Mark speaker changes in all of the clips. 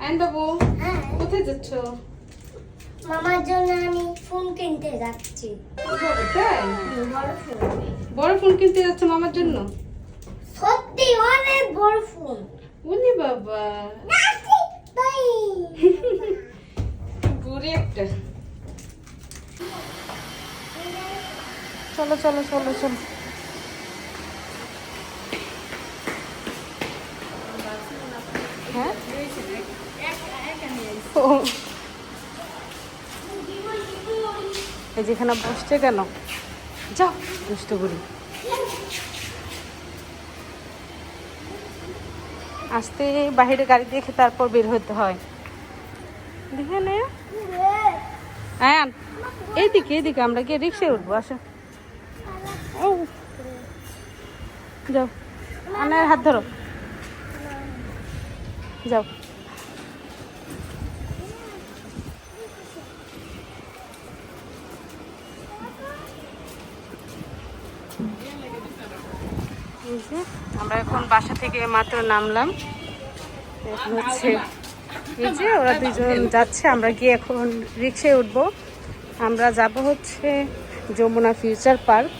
Speaker 1: আইন বাবু,
Speaker 2: হ্যাঁ,
Speaker 1: কোথায় যাচ্ছ?
Speaker 2: মামার জন্য আমি ফোন কিনতে যাচ্ছি।
Speaker 1: তাই?
Speaker 2: বড় ফোন।
Speaker 1: বড় ফোন কিনতে যাচ্ছ মামার জন্য?
Speaker 2: সত্যি অনেক বড় ফোন।
Speaker 1: উনি বাবা,
Speaker 2: নাকি তাই?
Speaker 1: বুড়ি একটা। চলো চলো চলো চলো। হ্যাঁ, ও, এই যেখানে বসছে কেন? যাও দুষ্ট বুড়ি। আসতে বাইরে গাড়ি দেখে তারপর বের হতে হয়। দেখে নে, হ্যাঁ এইদিকে এইদিকে আমরা গিয়ে রিক্সায় উঠবো। আসো, ও যাও, আনার হাত ধরো, যাও। এই যে আমরা এখন বাসা থেকে মাত্র নামলাম। এখন হচ্ছে এই যে ওরা দুজন যাচ্ছে, আমরা গিয়ে এখন রিক্সায় উঠবো। আমরা যাব হচ্ছে যমুনা ফিউচার পার্ক,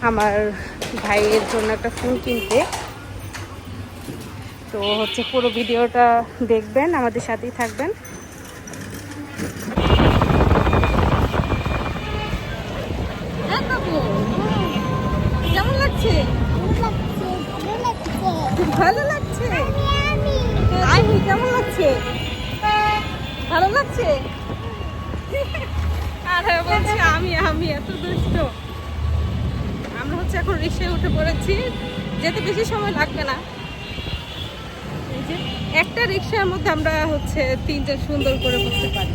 Speaker 1: আমার ভাইয়ের জন্য একটা ফোন কিনতে। তো হচ্ছে পুরো ভিডিওটা দেখবেন, আমাদের সাথেই থাকবেন। কেমন লাগছে? ভালো লাগছে। আমি কেমন লাগছে? ভালো লাগছে। আরে বলছি আমি আমি এত দুষ্ট। আমরা হচ্ছে এখন রিক্সায় উঠে পড়েছি, যেতে বেশি সময় লাগবে না। এই যে একটা রিক্সার মধ্যে আমরা হচ্ছে তিনজন সুন্দর করে বসতে পারি।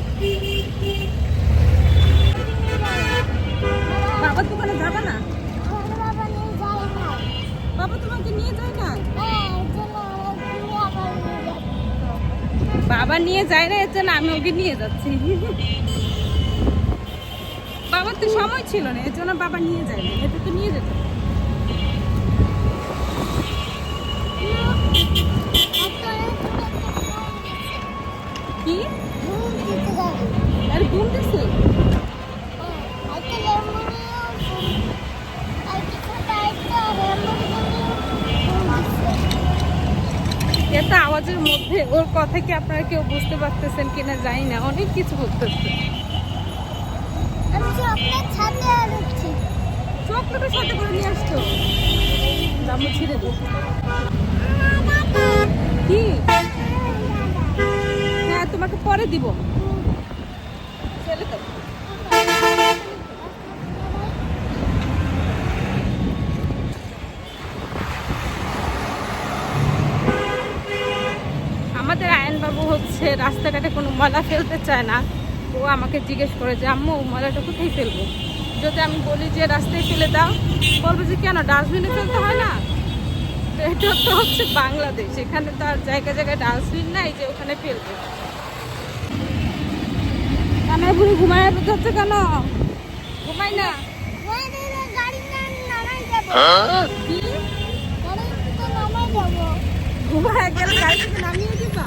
Speaker 1: বাবার দোকানে যাবে না? বাবা তোমাকে নিয়ে যায় না? বাবা নিয়ে যায় না, এর জন্য আমি ওকে নিয়ে যাচ্ছি। বাবার তো সময় ছিল না, এর জন্য বাবা নিয়ে যায় না, এটা তো নিয়ে যেত। কি আর ঘুম দিছে? এত আওয়াজের মধ্যে ওর কথা কি আপনারা কেউ বুঝতে পারতেছেন কিনা জানি না, অনেক কিছু বলতেছে। চকলেটের সাথে করে নিয়ে আসতো, জামু ছিঁড়ে দেবো। কি? হ্যাঁ তোমাকে পরে দিব। চলে তো। আমাদের আয়নবাবু হচ্ছে রাস্তাঘাটে কোনো ময়লা ফেলতে চায় না। ও আমাকে জিজ্ঞেস করে যে আম্মু ময়লাটা কোথায় ফেলবো। যদি আমি বলি যে রাস্তায় ফেলে দাও, বলবো যে কেন ডাস্টবিনে ফেলতে হয় না? তো এটা তো হচ্ছে বাংলাদেশ, এখানে তো আর জায়গায় জায়গায় ডাস্টবিন নাই যে ওখানে ফেলবে। কানাই বুড়ি ঘুমায় যাচ্ছে কেন? ঘুমাই না। কি? ঘুমায় গেলে গাড়ি থেকে নামিয়ে দিবা?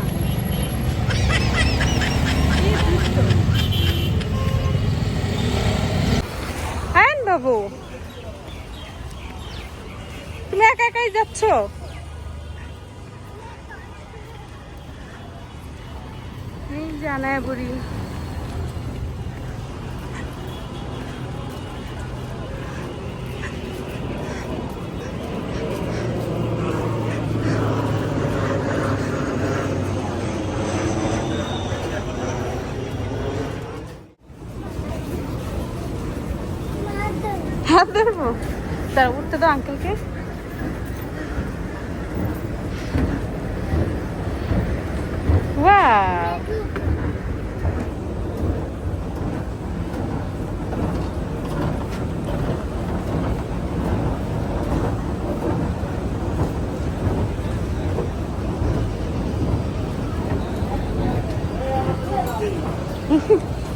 Speaker 1: হ্যাঁ বাবু, তুমি একা একাই যাচ্ছ? জানায় বুড়ি। হাত ধরবো? তার উঠতে দাও আঙ্কেলকে। ওয়াও,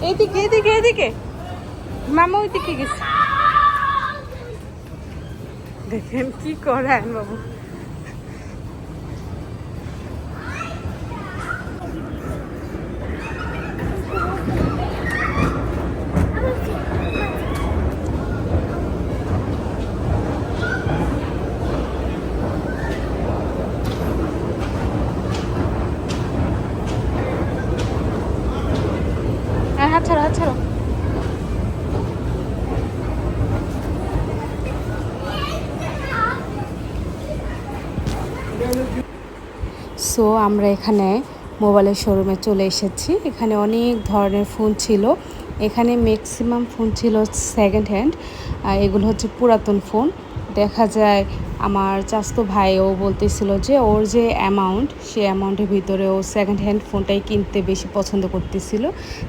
Speaker 1: এইদিকে এইদিকে এইদিকে, মামা ওইদিকে গেছে। দেখেন কি করেন বাবু। ছাড়ো হাত ছাড়ো। সো আমরা এখানে মোবাইলের শোরুমে চলে এসেছি। এখানে অনেক ধরনের ফোন ছিল। এখানে ম্যাক্সিমাম ফোন ছিল সেকেন্ড হ্যান্ড। এগুলো হচ্ছে পুরাতন ফোন। দেখা যায় আমার চাচাতো ভাইও বলতেছিল যে ওর যে অ্যামাউন্ট, সে অ্যামাউন্টের ভিতরে ও সেকেন্ড হ্যান্ড ফোনটাই কিনতে বেশি পছন্দ করতেছিল।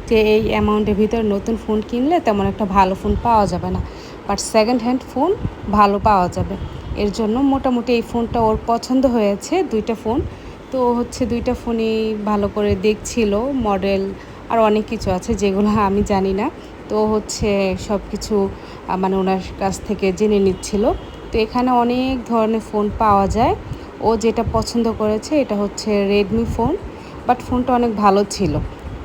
Speaker 1: যে এই অ্যামাউন্টের ভিতরে নতুন ফোন কিনলে তেমন একটা ভালো ফোন পাওয়া যাবে না, বাট সেকেন্ড হ্যান্ড ফোন ভালো পাওয়া যাবে। এর জন্য মোটামুটি এই ফোনটা ওর পছন্দ হয়েছে, দুইটা ফোন। তো হচ্ছে দুইটা ফোনই ভালো করে দেখছিল, মডেল আর অনেক কিছু আছে যেগুলো আমি জানি না। তো হচ্ছে সব কিছু মানে ওনার কাছ থেকে জেনে নিচ্ছিল। তো এখানে অনেক ধরনের ফোন পাওয়া যায়। ও যেটা পছন্দ করেছে এটা হচ্ছে রেডমি ফোন, বাট ফোনটা অনেক ভালো ছিল।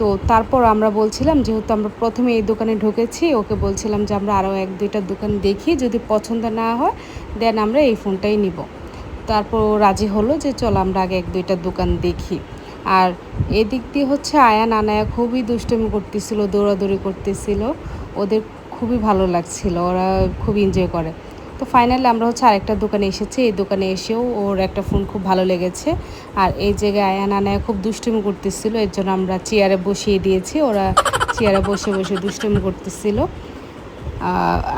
Speaker 1: তো তারপর আমরা বলছিলাম, যেহেতু আমরা প্রথমে এই দোকানে ঢুকেছি, ওকে বলছিলাম যে আমরা আরও এক দুইটা দোকান দেখি, যদি পছন্দ না হয় দেন আমরা এই ফোনটাই নিব। তারপর ও রাজি হলো যে চলো আমরা আগে এক দুইটা দোকান দেখি। আর এদিক দিয়ে হচ্ছে আয়ান আনায়া খুবই দুষ্টুমি করতেছিল, দৌড়াদৌড়ি করতেছিল। ওদের খুবই ভালো লাগছিল, ওরা খুব এনজয় করে। তো ফাইনালি আমরা হচ্ছে আরেকটা দোকানে এসেছি। এই দোকানে এসেও ওর একটা ফোন খুব ভালো লেগেছে। আর এই জায়গায় আয়ান আনায়া খুব দুষ্টুমি করতেছিল, এর জন্য আমরা চেয়ারে বসিয়ে দিয়েছি। ওরা চেয়ারে বসে বসে দুষ্টুমি করতেছিল।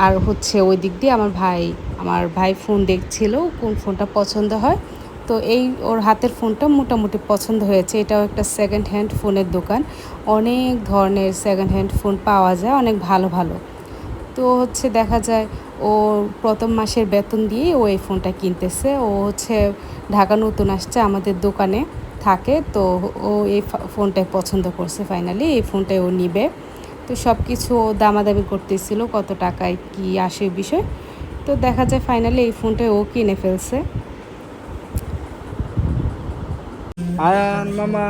Speaker 1: আর হচ্ছে ওই দিক দিয়ে আমার ভাই ফোন দেখছিল কোন ফোনটা পছন্দ হয়। তো এই ওর হাতের ফোনটা মোটামুটি পছন্দ হয়েছে। এটাও একটা সেকেন্ড হ্যান্ড ফোনের দোকান, অনেক ধরনের সেকেন্ড হ্যান্ড ফোন পাওয়া যায়, অনেক ভালো ভালো। তো হচ্ছে দেখা যায় ও প্রথম মাসের বেতন দিয়ে ও এই ফোনটা কিনতেছে। ও হচ্ছে ঢাকা নতুন আসছে, আমাদের দোকানে থাকে। তো ও এই ফোনটাই পছন্দ করছে, ফাইনালি এই ফোনটাই ও নিবে। তো সব কিছু ও দামাদামি করতেছিল কত টাকায় কি আসে বিষয়। তো দেখা যায় ফাইনালি এই ফোনটাই ও কিনে ফেলছে।
Speaker 3: আয়ান মামা,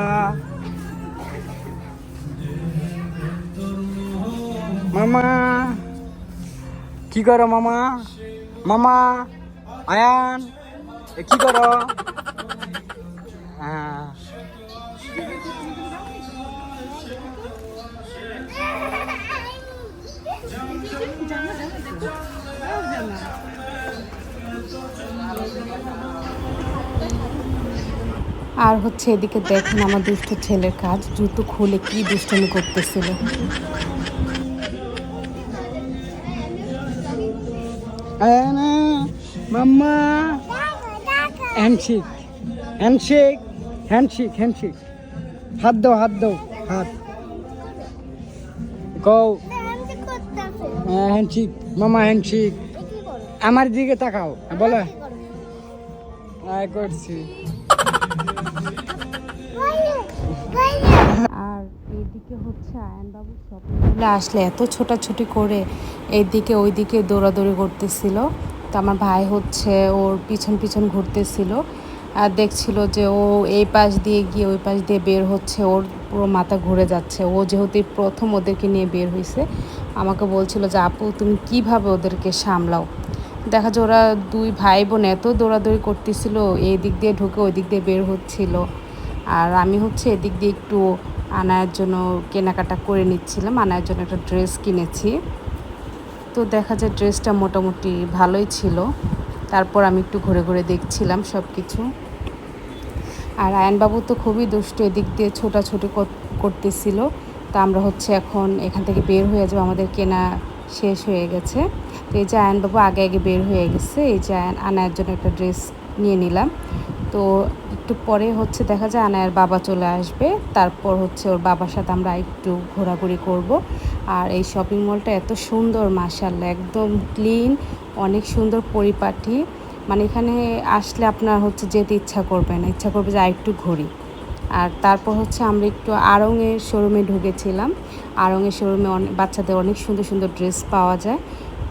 Speaker 3: মামা কি করো মামা? মামা আয়ান কি করো? হ্যাঁ
Speaker 1: আর হচ্ছে এদিকে দেখেন আমার দুষ্ট ছেলের কাজ, জুতো খুলে কি দুষ্টুমি করতেছিল।
Speaker 3: আয়ান মামা, হ্যান্ডশেক হ্যান্ডশেক হ্যান্ডশেক হ্যান্ডশেক, হাত দাও হাত দাও হাত কও। হ্যান্ডশেক মামা, হ্যান্ডশেক। আমার দিকে তাকাও, বলো। করছি।
Speaker 1: আর এইদিকে হচ্ছে আয়নবাবু শপিংগুলো আসলে এত ছোটাছুটি করে এইদিকে ওইদিকে দৌড়াদৌড়ি করতেছিল। তো আমার ভাই হচ্ছে ওর পিছন পিছন ঘুরতেছিল আর দেখছিল যে ও এই পাশ দিয়ে গিয়ে ওই পাশ দিয়ে বের হচ্ছে, ওর পুরো মাথা ঘুরে যাচ্ছে। ও যেহেতু প্রথম ওদেরকে নিয়ে বের হয়েছে, আমাকে বলছিল যে আপু তুমি কিভাবে ওদেরকে সামলাও। দেখা যায় ওরা দুই ভাই বোন এত দৌড়াদৌড়ি করতেছিল, এই দিক দিয়ে ঢুকে ওই দিক দিয়ে বের হচ্ছিল। আর আমি হচ্ছে এদিক দিয়ে একটু আনার জন্য কেনাকাটা করে নিচ্ছিলাম, আনার জন্য একটা ড্রেস কিনেছি। তো দেখা যায় ড্রেসটা মোটামুটি ভালোই ছিল। তারপর আমি একটু ঘুরে ঘুরে দেখছিলাম সব কিছু। আর আয়নবাবু তো খুবই দুষ্ট, এদিক দিয়ে ছোটাছুটি করতেছিল। তো আমরা হচ্ছে এখন এখান থেকে বের হয়ে যাবো, আমাদের কেনা শেষ হয়ে গেছে। তো এই যে আয়নবাবু আগে আগে বের হয়ে গেছে, এই যে আনার জন্য একটা ড্রেস নিয়ে নিলাম। তো একটু পরে হচ্ছে দেখা যায় আনায়ের বাবা চলে আসবে, তারপর হচ্ছে ওর বাবার সাথে আমরা একটু ঘোরাঘুরি করব। আর এই শপিং মলটা এত সুন্দর, মাশাআল্লাহ, একদম ক্লিন, অনেক সুন্দর পরিপাটি। মানে এখানে আসলে আপনার হচ্ছে যেতে ইচ্ছা করবে না, ইচ্ছা করবে যে আরেকটু ঘুরি। আর তারপর হচ্ছে আমরা একটু আড়ংয়ের শোরুমে ঢুকেছিলাম। আড়ংয়ের শোরুমে বাচ্চাদের অনেক সুন্দর সুন্দর ড্রেস পাওয়া যায়।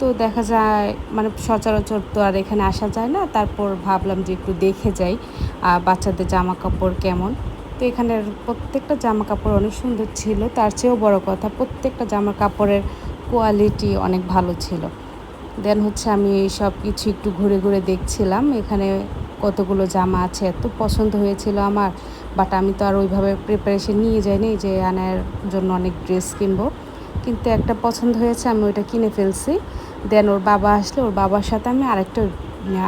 Speaker 1: তো দেখা যায় মানে সচরাচর তো আর এখানে আসা যায় না, তারপর ভাবলাম যে একটু দেখে যাই বাচ্চাদের জামা কাপড় কেমন। তো এখানের প্রত্যেকটা জামা কাপড় অনেক সুন্দর ছিল, তার চেয়েও বড় কথা প্রত্যেকটা জামা কাপড়ের কোয়ালিটি অনেক ভালো ছিল। দেন হচ্ছে আমি সব কিছু একটু ঘুরে ঘুরে দেখছিলাম, এখানে কতগুলো জামা আছে, এত পছন্দ হয়েছিল আমার। বাট আমি তো আর ওইভাবে প্রিপারেশন নিয়ে যাইনি যে আনার জন্য অনেক ড্রেস কিনবো। কিন্তু একটা পছন্দ হয়েছে, আমি ওইটা কিনে ফেলছি। দেন ওর বাবা আসলে ওর বাবার সাথে আমি আরেকটা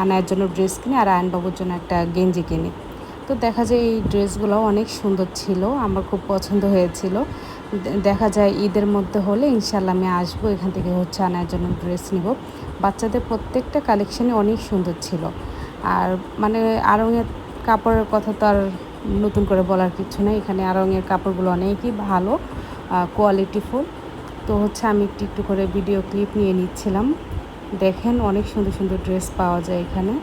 Speaker 1: আনায়ের জন্য ড্রেস কিনি আর আয়ন বাবুর জন্য একটা গেঞ্জি কিনি। তো দেখা যায় এই ড্রেসগুলো অনেক সুন্দর ছিল, আমার খুব পছন্দ হয়েছিল। দেখা যায় ঈদের মধ্যে হলে ইনশাল্লাহ আমি আসবো, এখান থেকে হচ্ছে আনায়ের জন্য ড্রেস নিব। বাচ্চাদের প্রত্যেকটা কালেকশানই অনেক সুন্দর ছিল। আর মানে আড়ংয়ের কাপড়ের কথা তো আর নতুন করে বলার কিছু নেই, এখানে আড়ংয়ের কাপড়গুলো অনেকই ভালো, কোয়ালিটিফুল। তো হচ্ছে আমি একটু একটু করে ভিডিও ক্লিপ নিয়ে নিচ্ছিলাম। দেখেন অনেক সুন্দর সুন্দর ড্রেস পাওয়া যায় এখানে।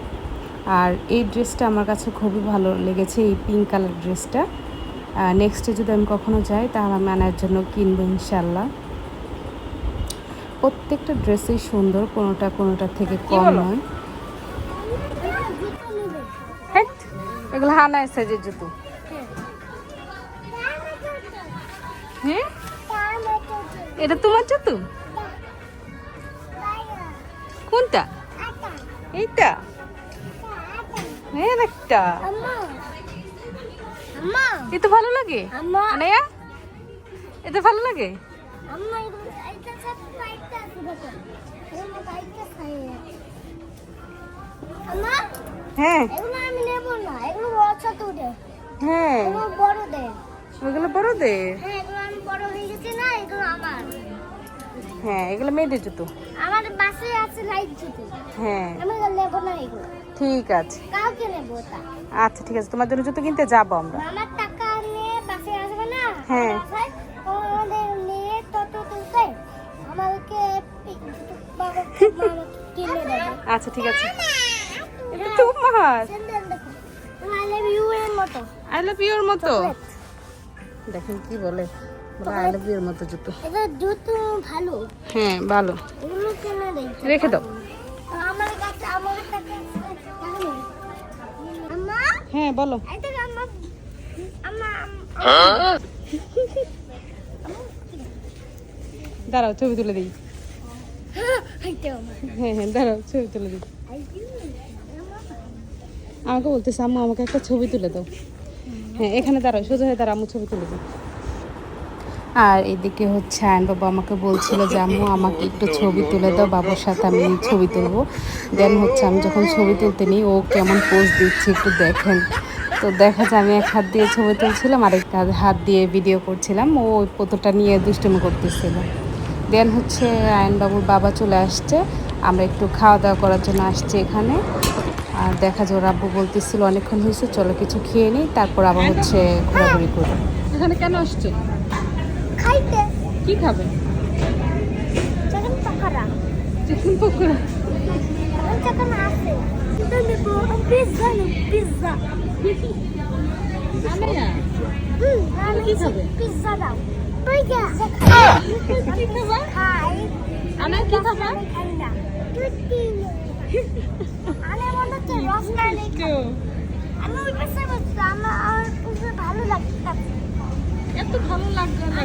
Speaker 1: আর এই ড্রেসটা আমার কাছে খুবই ভালো লেগেছে, এই পিঙ্ক কালার ড্রেসটা। নেক্সটে যদি আমি কখনো যাই তাহলে আমি আনার জন্য কিনবো ইনশাল্লাহ। প্রত্যেকটা ড্রেসই সুন্দর, কোনোটা থেকে কম নয়। হ্যাঁ, এগুলো হানায় সাইজের জুতো। হ্যাঁ, এটা তোমার জুতো? কোনটা? এইটা? হ্যাঁ, একটা। এতো ভালো লাগে? আনায়া, এতো ভালো লাগে? হ্যাঁ হ্যাঁ, ওইগুলো বড়দের। হ্যাঁ, এগুলো মেয়েদের জুতো।
Speaker 2: আমার বাসে আছে লাইট জুতো।
Speaker 1: হ্যাঁ,
Speaker 2: আমি নেব না এগুলো।
Speaker 1: ঠিক আছে,
Speaker 2: কাউকে নেব তা।
Speaker 1: আচ্ছা ঠিক আছে, তোমার জন্য জুতো কিনতে যাবো আমরা।
Speaker 2: আমার টাকা নিয়ে বাসে আসবে না?
Speaker 1: হ্যাঁ।
Speaker 2: বাসায় আমাদের নিয়ে টোটো তুলতে আমাকে বাবা কিনে দেবে।
Speaker 1: আচ্ছা ঠিক আছে, এটা তোমার।
Speaker 2: স্যান্ডেল দেখো, আই লাভ ইউ এর মতো।
Speaker 1: আই লাভ ইউর মতো। দেখেন কি বলে, আই লাভ ইউর মতো জুতো।
Speaker 2: এটা জুতো ভালো।
Speaker 1: হ্যাঁ ভালো,
Speaker 2: এগুলো কিনে দেই।
Speaker 1: রেখে দাও।
Speaker 2: আমার কাছে আমার টাকা আছে। আম্মা,
Speaker 1: হ্যাঁ বলো।
Speaker 2: এটা আম্মা আম্মা
Speaker 1: দাঁড়াও ছবি তুলে দিই।
Speaker 2: এটা আম্মা
Speaker 1: হ্যাঁ হ্যাঁ, দাঁড়াও ছবি তুলে দিই। আমাকে বলতেছে আম্মু আমাকে একটা ছবি তুলে দাও। হ্যাঁ এখানে দাঁড়াও, সোজা হয়ে দাঁড়াও, আম্মু ছবি তুলে দিই। আর এদিকে হচ্ছে আয়ন বাবা আমাকে বলছিল যে আম্মু আমাকে একটু ছবি তুলে দাও, বাবুর সাথে আমি ছবি তুলবো। দেন হচ্ছে আমি যখন ছবি তুলতে নিই ও কেমন পোজ দিচ্ছে একটু দেখেন। তো দেখা যায় আমি এক হাত দিয়ে ছবি তুলছিলাম, আরেকটা হাত দিয়ে ভিডিও করছিলাম, ও ওই পোতোটা নিয়ে দুষ্টুমি করতেছিল। দেন হচ্ছে আয়ন বাবুর বাবা চলে আসছে, আমরা একটু খাওয়া দাওয়া করার জন্য আসছি এখানে। আর দেখা যায় ওর আব্বু বলতেছিল অনেকক্ষণ হয়েছে, চলো কিছু খেয়ে নিই, তারপর আবার হচ্ছে ঘোরাঘুরি করবো। এখানে কেন আসছে?
Speaker 2: খাইতে
Speaker 1: কি খাবে?
Speaker 2: Chicken pakora.
Speaker 1: Chicken pakora?
Speaker 2: Chicken আছে। কিন্তু নেব পিজ্জা, পিজ্জা।
Speaker 1: আনায়া
Speaker 2: আমি
Speaker 1: কি খাবে?
Speaker 2: পিজ্জা দাও। পিজ্জা
Speaker 1: কি খাবা?
Speaker 2: খাই।
Speaker 1: আনায়া কি খাবা?
Speaker 2: খাই না। তুই আমি মনে হচ্ছে রসমালাই খাই। আমি ওই পাশে বসছি, আমার খুব ভালো লাগছে।
Speaker 1: এত ভালো লাগবে না।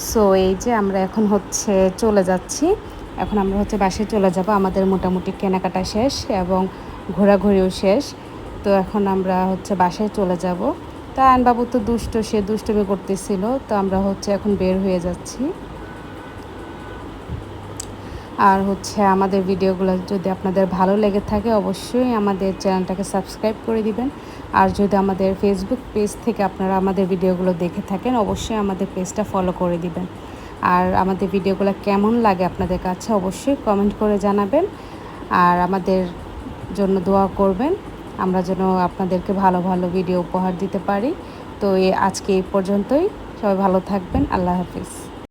Speaker 1: সো এই যে আমরা এখন হচ্ছে চলে যাচ্ছি, এখন আমরা হচ্ছে বাসায় চলে যাব। আমাদের মোটামুটি কেনাকাটা শেষ এবং ঘোরাঘুরিও শেষ। তো এখন আমরা হচ্ছে বাসায় চলে যাব। তা আয়নবাবু তো দুষ্ট, সে দুষ্টুমি করতেছিল, তো আমরা হচ্ছে এখন বের হয়ে যাচ্ছি। আর হচ্ছে আমাদের ভিডিওগুলো যদি আপনাদের ভালো লেগে থাকে অবশ্যই আমাদের চ্যানেলটাকে সাবস্ক্রাইব করে দিবেন। আর যদি আমাদের ফেসবুক পেজ থেকে আপনারা আমাদের ভিডিওগুলো দেখে থাকেন অবশ্যই আমাদের পেজটা ফলো করে দিবেন। আর আমাদের ভিডিওগুলো কেমন লাগে আপনাদের কাছে অবশ্যই কমেন্ট করে জানাবেন। আর আমাদের জন্য দোয়া করবেন, আমরা যেন আপনাদেরকে ভালো ভালো ভিডিও উপহার দিতে পারি। তো আজকে এই পর্যন্তই, সবাই ভালো থাকবেন, আল্লাহ হাফিজ।